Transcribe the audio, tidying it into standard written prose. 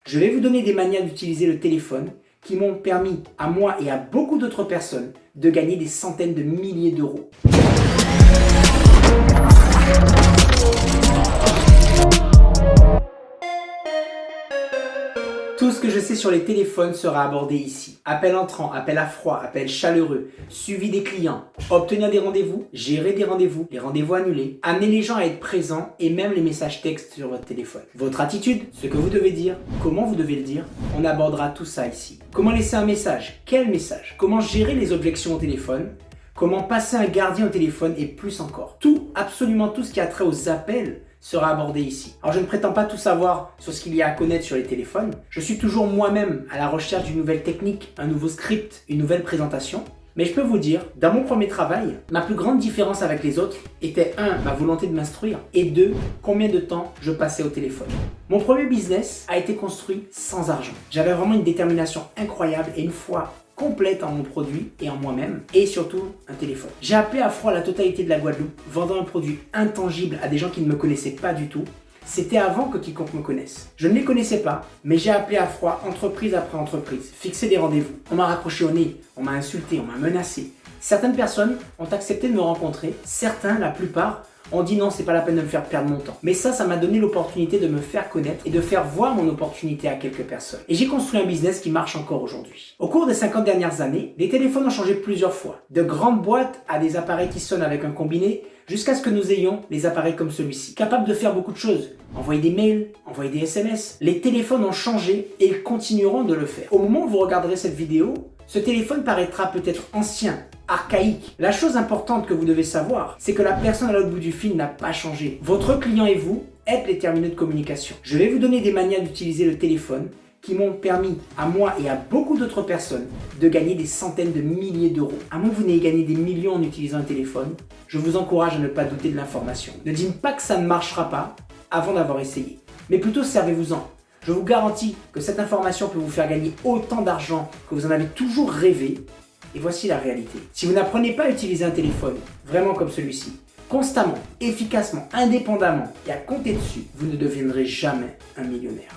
Je vais vous donner des manières d'utiliser le téléphone qui m'ont permis à moi et à beaucoup d'autres personnes de gagner des centaines de milliers d'euros. Tout ce que je sais sur les téléphones sera abordé ici. Appel entrant, appel à froid, appel chaleureux, suivi des clients, obtenir des rendez-vous, gérer des rendez-vous, les rendez-vous annulés, amener les gens à être présents et même les messages textes sur votre téléphone. Votre attitude, ce que vous devez dire, comment vous devez le dire, on abordera tout ça ici. Comment laisser un message, quel message, comment gérer les objections au téléphone, comment passer un gardien au téléphone et plus encore. Tout, absolument tout ce qui a trait aux appels sera abordé ici. Alors je ne prétends pas tout savoir sur ce qu'il y a à connaître sur les téléphones. Je suis toujours moi-même à la recherche d'une nouvelle technique, un nouveau script, une nouvelle présentation. Mais je peux vous dire, dans mon premier travail, ma plus grande différence avec les autres était 1. Ma volonté de m'instruire et 2. Combien de temps je passais au téléphone. Mon premier business a été construit sans argent. J'avais vraiment une détermination incroyable et une foi complète en mon produit et en moi-même et surtout un téléphone. J'ai appelé à froid la totalité de la Guadeloupe, vendant un produit intangible à des gens qui ne me connaissaient pas du tout. C'était avant que quiconque me connaisse. Je ne les connaissais pas, mais j'ai appelé à froid entreprise après entreprise, fixé des rendez-vous. On m'a raccroché au nez, on m'a insulté, on m'a menacé. Certaines personnes ont accepté de me rencontrer, certains, la plupart, ont dit non, c'est pas la peine de me faire perdre mon temps. Mais ça m'a donné l'opportunité de me faire connaître et de faire voir mon opportunité à quelques personnes. Et j'ai construit un business qui marche encore aujourd'hui. Au cours des 50 dernières années, les téléphones ont changé plusieurs fois. De grandes boîtes à des appareils qui sonnent avec un combiné, jusqu'à ce que nous ayons les appareils comme celui-ci. Capables de faire beaucoup de choses. Envoyer des mails, envoyer des SMS. Les téléphones ont changé et ils continueront de le faire. Au moment où vous regarderez cette vidéo, ce téléphone paraîtra peut-être ancien, archaïque. La chose importante que vous devez savoir, c'est que la personne à l'autre bout du fil n'a pas changé. Votre client et vous êtes les terminaux de communication. Je vais vous donner des manières d'utiliser le téléphone qui m'ont permis à moi et à beaucoup d'autres personnes de gagner des centaines de milliers d'euros. À moins que vous n'ayez gagné des millions en utilisant un téléphone, je vous encourage à ne pas douter de l'information. Ne dites pas que ça ne marchera pas avant d'avoir essayé, mais plutôt servez-vous-en. Je vous garantis que cette information peut vous faire gagner autant d'argent que vous en avez toujours rêvé. Et voici la réalité. Si vous n'apprenez pas à utiliser un téléphone, vraiment comme celui-ci, constamment, efficacement, indépendamment et à compter dessus, vous ne deviendrez jamais un millionnaire.